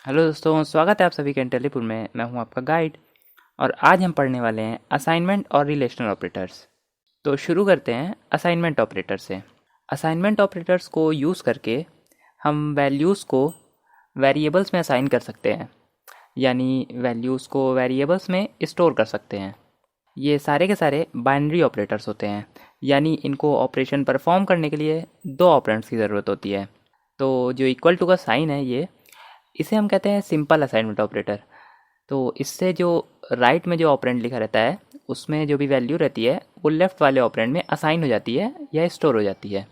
Hello दोस्तों, स्वागत है आप सभी का इंटेलीपुर में। मैं हूं आपका गाइड और आज हम पढ़ने वाले हैं असाइनमेंट और रिलेशनल ऑपरेटर्स। तो शुरू करते हैं असाइनमेंट ऑपरेटर से। असाइनमेंट ऑपरेटर्स को यूज़ करके हम वैल्यूज़ को वेरिएबल्स में असाइन कर सकते हैं, यानी वैल्यूज़ को वेरिएबल्स में स्टोर कर सकते हैं। ये सारे के सारे बाइनरी ऑपरेटर्स होते हैं, यानी इनको ऑपरेशन परफॉर्म करने के लिए दो ऑपरेंड्स की ज़रूरत होती है। तो जो इक्वल टू का साइन है इसे हम कहते हैं सिंपल असाइनमेंट ऑपरेटर। तो इससे जो राइट में जो ऑपरेंड लिखा रहता है उसमें जो भी वैल्यू रहती है वो लेफ़्ट वाले ऑपरेंड में असाइन हो जाती है या स्टोर हो जाती है।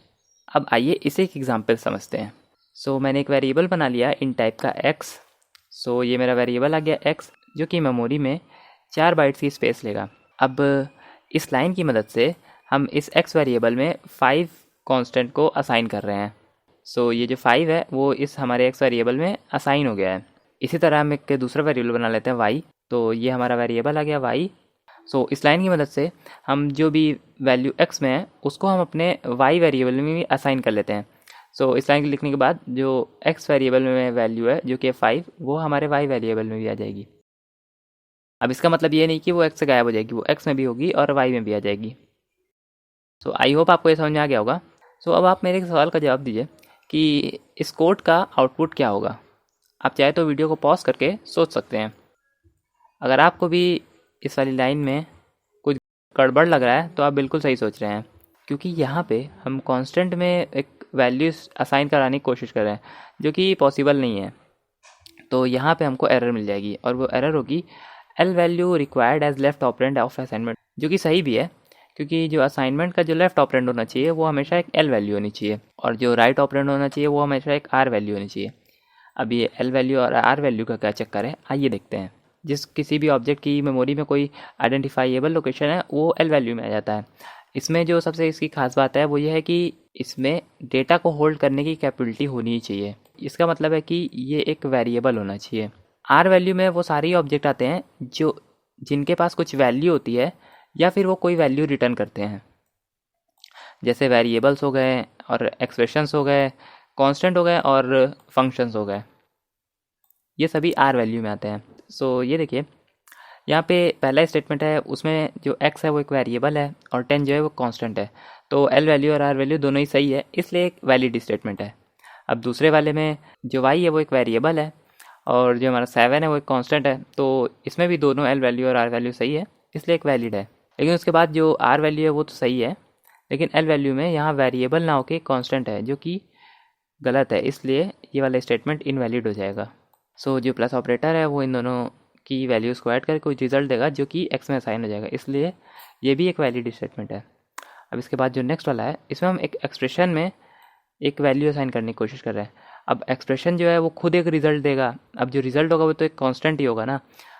अब आइए इसे एक एग्जांपल समझते हैं। मैंने एक वेरिएबल बना लिया इन टाइप का x। ये मेरा वेरिएबल आ गया x, जो कि मेमोरी में 4 बाइट्स की स्पेस लेगा। अब इस लाइन की मदद से हम इस x वेरिएबल में 5 कांस्टेंट को असाइन कर रहे हैं। ये जो 5 है वो इस हमारे x वेरिएबल में असाइन हो गया है। इसी तरह हम एक दूसरा वेरिएबल बना लेते हैं y। तो ये हमारा वेरिएबल आ गया y। इस लाइन की मदद से हम जो भी वैल्यू x में है उसको हम अपने y वेरिएबल में भी असाइन कर लेते हैं। इस लाइन को लिखने के बाद जो x वेरिएबल में वैल्यू है जो कि 5, वो हमारे y वेरिएबल में भी आ जाएगी। अब इसका मतलब ये नहीं कि वो x से गायब हो जाएगी, वो x में भी होगी और y में भी आ जाएगी। आई होप आपको ये समझ में आ गया होगा। अब आप मेरे सवाल का जवाब दीजिए कि इस कोड का आउटपुट क्या होगा। आप चाहे तो वीडियो को पॉज करके सोच सकते हैं। अगर आपको भी इस वाली लाइन में कुछ गड़बड़ लग रहा है तो आप बिल्कुल सही सोच रहे हैं, क्योंकि यहाँ पे हम कांस्टेंट में एक वैल्यू असाइन कराने की कोशिश कर रहे हैं जो कि पॉसिबल नहीं है। तो यहाँ पे हमको एरर मिल जाएगी और वो एरर होगी L value required as left operand of assignment, जो कि सही भी है, क्योंकि जो असाइनमेंट का जो लेफ्ट ऑपरेंड होना चाहिए वो हमेशा एक एल वैल्यू होनी चाहिए और जो राइट ऑपरेंड होना चाहिए वो हमेशा एक आर वैल्यू होनी चाहिए। अब ये एल वैल्यू और आर वैल्यू का क्या चक्कर है, आइए देखते हैं। जिस किसी भी ऑब्जेक्ट की मेमोरी में कोई आइडेंटिफाइएबल लोकेशन है वो एल वैल्यू में आ जाता है। इसमें जो सबसे इसकी खास बात है वो ये है कि इसमें डेटा को होल्ड करने की कैपेबिलिटी होनी ही चाहिए। इसका मतलब है कि ये एक वेरिएबल होना चाहिए। आर वैल्यू में वो सारी ऑब्जेक्ट आते हैं जो जिनके पास कुछ वैल्यू होती है या फिर वो कोई वैल्यू रिटर्न करते हैं, जैसे वेरिएबल्स हो गए और एक्सप्रेशंस हो गए, कांस्टेंट हो गए और फंक्शंस हो गए। ये सभी आर वैल्यू में आते हैं। ये देखिए यहाँ पे पहला स्टेटमेंट है, उसमें जो x है वो एक वेरिएबल है और 10 जो है वो कांस्टेंट है। तो एल वैल्यू और आर वैल्यू दोनों ही सही है, इसलिए एक वैलिड स्टेटमेंट है। अब दूसरे वाले में जो y है वो एक वेरिएबल है और जो हमारा 7 है वो एक कांस्टेंट है। तो इसमें भी दोनों एल वैल्यू और आर वैल्यू सही है, इसलिए एक वैलिड है। लेकिन उसके बाद जो आर वैल्यू है वो तो सही है, लेकिन एल वैल्यू में यहाँ वेरिएबल ना होकर कांस्टेंट है, जो कि गलत है, इसलिए ये वाला स्टेटमेंट इनवैलिड हो जाएगा। जो प्लस ऑपरेटर है वो इन दोनों की वैल्यूज़ को ऐड करके कुछ रिजल्ट देगा जो कि एक्स में असाइन हो जाएगा, इसलिए ये भी एक वैलिड स्टेटमेंट है। अब इसके बाद जो नेक्स्ट वाला है, इसमें हम एक एक्सप्रेशन में एक वैल्यू असाइन करने की कोशिश कर रहे हैं। अब एक्सप्रेशन जो है वो खुद एक रिजल्ट देगा। अब जो रिजल्ट होगा वो तो एक कांस्टेंट ही होगा ना।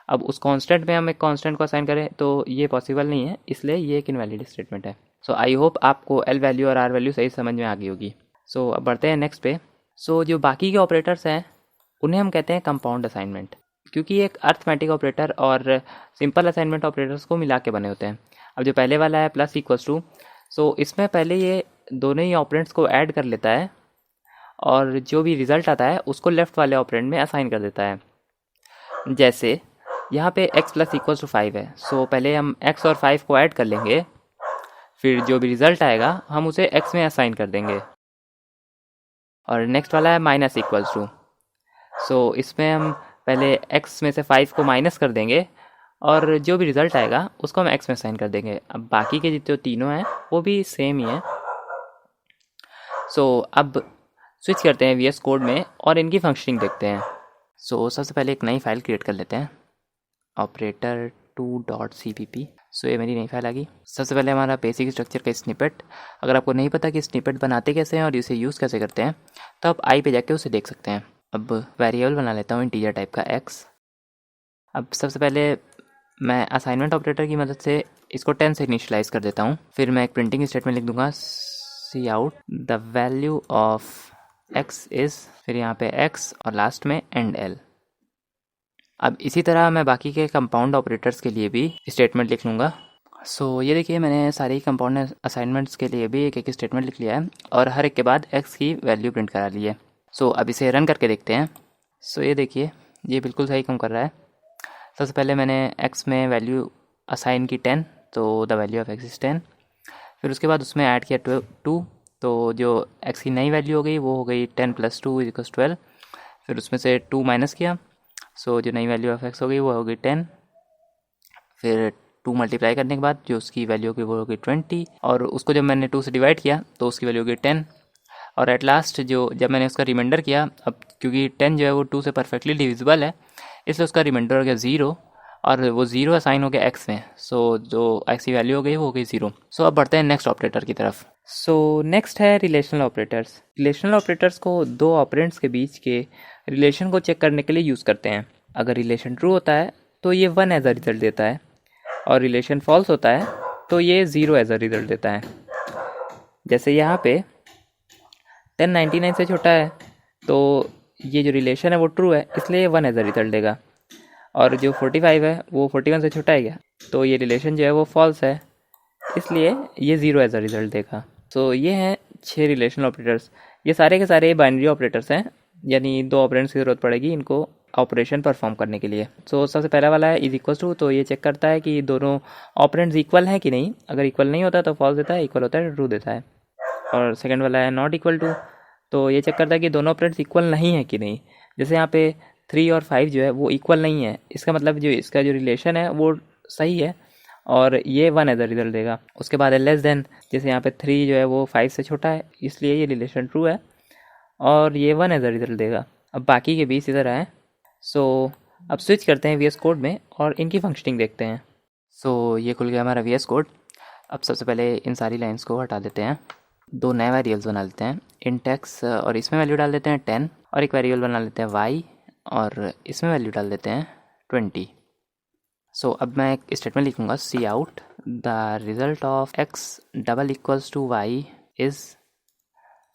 अब उस कांस्टेंट में हम एक कांस्टेंट को असाइन करें तो ये पॉसिबल नहीं है, इसलिए ये एक इनवैलिड स्टेटमेंट है। आई होप आपको एल वैल्यू और आर वैल्यू सही समझ में आ गई होगी। अब बढ़ते हैं नेक्स्ट पे। जो बाकी के ऑपरेटर्स हैं उन्हें हम कहते हैं कंपाउंड असाइनमेंट, क्योंकि एक अर्थमेटिक ऑपरेटर और सिंपल असाइनमेंट ऑपरेटर्स को मिला के बने होते हैं। अब जो पहले वाला है प्लस इक्वल्स टू, इसमें पहले ये दोनों ही ऑपरेंड्स को ऐड कर लेता है और जो भी रिजल्ट आता है उसको लेफ्ट वाले ऑपरेंड में असाइन कर देता है। जैसे यहाँ पे x प्लस इक्वल्स टू 5 है, पहले हम x और 5 को ऐड कर लेंगे, फिर जो भी रिजल्ट आएगा हम उसे x में असाइन कर देंगे। और नेक्स्ट वाला है माइनस इक्वल्स टू, इसमें हम पहले x में से 5 को माइनस कर देंगे और जो भी रिजल्ट आएगा उसको हम x में असाइन कर देंगे। अब बाकी के जितने तीनों हैं वो भी सेम ही हैं। अब स्विच करते हैं VS कोड में और इनकी फंक्शनिंग देखते हैं। सबसे पहले एक नई फाइल क्रिएट कर लेते हैं, operator2.cpp। ये मेरी नई फाइल आ गई। सबसे पहले हमारा बेसिक स्ट्रक्चर का स्निपेट। अगर आपको नहीं पता कि स्निपेट बनाते कैसे हैं और इसे यूज़ कैसे करते हैं तो आप आई पे जाके उसे देख सकते हैं। अब वेरिएबल बना लेता हूँ इंटीजर टाइप का x। अब सबसे पहले मैं असाइनमेंट ऑपरेटर की मदद से इसको 10 से इनिशियलाइज़ कर देता हूँ। फिर मैं एक प्रिंटिंग स्टेटमेंट लिख दूंगा, c out the value of x is, फिर यहाँ पे x और लास्ट में एंड l। अब इसी तरह मैं बाकी के कंपाउंड ऑपरेटर्स के लिए भी स्टेटमेंट लिख लूँगा। ये देखिए मैंने सारे ही कंपाउंड असाइनमेंट्स के लिए भी एक एक स्टेटमेंट लिख लिया है और हर एक के बाद x की वैल्यू प्रिंट करा ली है। अब इसे रन करके देखते हैं। सो ये देखिए, ये बिल्कुल सही काम कर रहा है। सबसे पहले मैंने x में वैल्यू असाइन की 10, तो the value of x is 10। फिर उसके बाद उसमें ऐड किया 2, तो जो x की नई वैल्यू हो गई वो हो गई 10 + 2 = 12। फिर उसमें से 2 माइनस किया, सो जो नई वैल्यू ऑफ x हो गई वो हो गई 10। फिर 2 मल्टीप्लाई करने के बाद जो उसकी वैल्यू होगी वो होगी 20, और उसको जब मैंने 2 से डिवाइड किया तो उसकी वैल्यू होगी 10। और एट लास्ट जब मैंने उसका रिमाइंडर किया, अब क्योंकि 10 जो है वो 2 से परफेक्टली डिविजिबल है, इसलिए उसका रिमाइंडर हो गया 0, और वो 0 असाइन हो गया x में। सो जो x की वैल्यू हो गई वो हो गई 0। सो अब बढ़ते हैं नेक्स्ट ऑपरेटर की तरफ। सो नेक्स्ट है रिलेशनल ऑपरेटर्स। रिलेशनल ऑपरेटर्स को दो ऑपरेंड्स के बीच के रिलेशन को चेक करने के लिए यूज़ करते हैं। अगर रिलेशन ट्रू होता है तो ये 1 एज अ रिजल्ट देता है, और रिलेशन फॉल्स होता है तो ये 0 एज अ रिजल्ट देता है। जैसे यहाँ पे 10 99 से छोटा है, तो ये जो रिलेशन है वो ट्रू है, इसलिए 1 एज अ रिजल्ट देगा। और जो 45 है वो 41 से छोटा है क्या, तो ये रिलेशन जो है वो फॉल्स है, इसलिए ये 0 एज अ रिजल्ट देगा। तो ये हैं 6 रिलेशनल ऑपरेटर्स। ये सारे के सारे बाइनरी ऑपरेटर्स हैं, यानी 2 ऑपरेंड्स की ज़रूरत पड़ेगी इनको ऑपरेशन परफॉर्म करने के लिए। सो सबसे पहला वाला है =, तो ये चेक करता है कि दोनों ऑपरेंड्स इक्वल हैं कि नहीं। अगर इक्वल नहीं होता तो फॉल्स देता है, इक्वल होता है ट्रू देता है। और सेकंड वाला है =, तो ये चेक करता है कि दोनों ऑपरेंड्स इक्वल नहीं है कि नहीं। जैसे यहाँ पे 3 और 5 जो है वो इक्वल नहीं है, इसका मतलब जो इसका जो रिलेशन है वो सही है, और ये 1 एज अ रिजल्ट देगा। उसके बाद है लेस देन, जैसे यहाँ पे 3 जो है वो 5 से छोटा है, इसलिए ये रिलेशन ट्रू है, और ये 1 एज अ रिजल्ट देगा। अब बाकी के 20 इधर आए। सो अब स्विच करते हैं VS कोड में और इनकी फंक्शनिंग देखते हैं। सो ये खुल गया हमारा VS कोड। अब सबसे पहले इन सारी लाइंस को हटा देते हैं, 2 नए वेरिएबल्स बना लेते हैं, इंट x, और इसमें वैल्यू डाल देते हैं 10, और एक वेरिएबल बना लेते हैं y, और इसमें वैल्यू डाल देते हैं 20। सो अब मैं एक स्टेटमेंट लिखूंगा, c out the result of x = y is,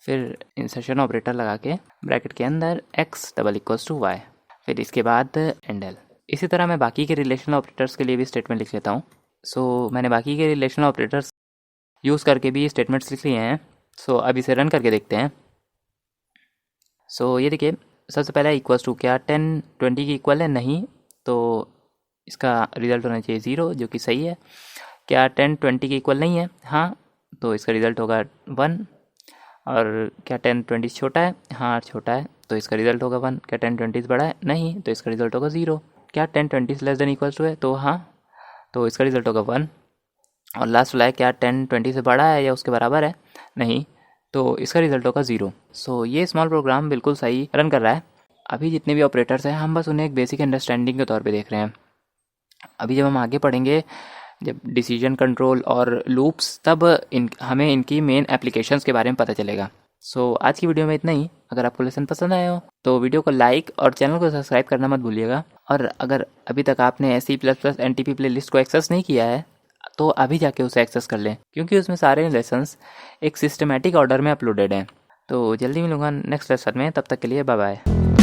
फिर इंसर्शन ऑपरेटर लगा के ब्रैकेट के अंदर x = y, फिर इसके बाद एंडल। इसी तरह मैं बाकी के रिलेशनल ऑपरेटर्स के लिए भी स्टेटमेंट लिख लेता हूँ। सो मैंने बाकी के रिलेशनल ऑपरेटर्स यूज़ करके भी स्टेटमेंट्स लिख लिए हैं। सो अब इसे रन करके देखते हैं। सो ये देखिए, सबसे पहला =, क्या 10 20 की इक्वल है? नहीं, तो इसका रिज़ल्ट होना चाहिए 0, जो कि सही है। क्या 10 20 की इक्वल नहीं है? हाँ, तो इसका रिज़ल्ट होगा 1। और क्या 10 20 से छोटा है? हाँ, छोटा है, तो इसका रिज़ल्ट होगा 1। क्या 10 20 से बड़ा है? नहीं, तो इसका रिज़ल्ट होगा 0। क्या 10 20 से लेस देन इक्वल टू है? तो हाँ, तो इसका रिज़ल्ट होगा 1। और लास्ट वाला है, क्या 10 20 से बड़ा है या उसके बराबर है? नहीं, तो इसका रिज़ल्ट होगा 0। सो ये स्मॉल प्रोग्राम बिल्कुल सही रन कर रहा है। अभी जितने भी ऑपरेटर्स हैं हम बस उन्हें एक बेसिक अंडरस्टैंडिंग के तौर पे देख रहे हैं। अभी जब हम आगे पढ़ेंगे, जब डिसीजन कंट्रोल और लूप्स, तब हमें इनकी मेन एप्लीकेशंस के बारे में पता चलेगा। सो आज की वीडियो में इतना ही। अगर आपको लेसन पसंद आया हो तो वीडियो को लाइक और चैनल को सब्सक्राइब करना मत भूलिएगा। और अगर अभी तक आपने C++ NTP प्लेलिस्ट को एक्सेस नहीं किया है तो अभी जाके उसे एक्सेस कर लें, क्योंकि उसमें सारे लेसन्स एक सिस्टमेटिक ऑर्डर में अपलोडेड हैं। तो जल्दी मिलूंगा नेक्स्ट लेसन में, तब तक के लिए बाय बाय।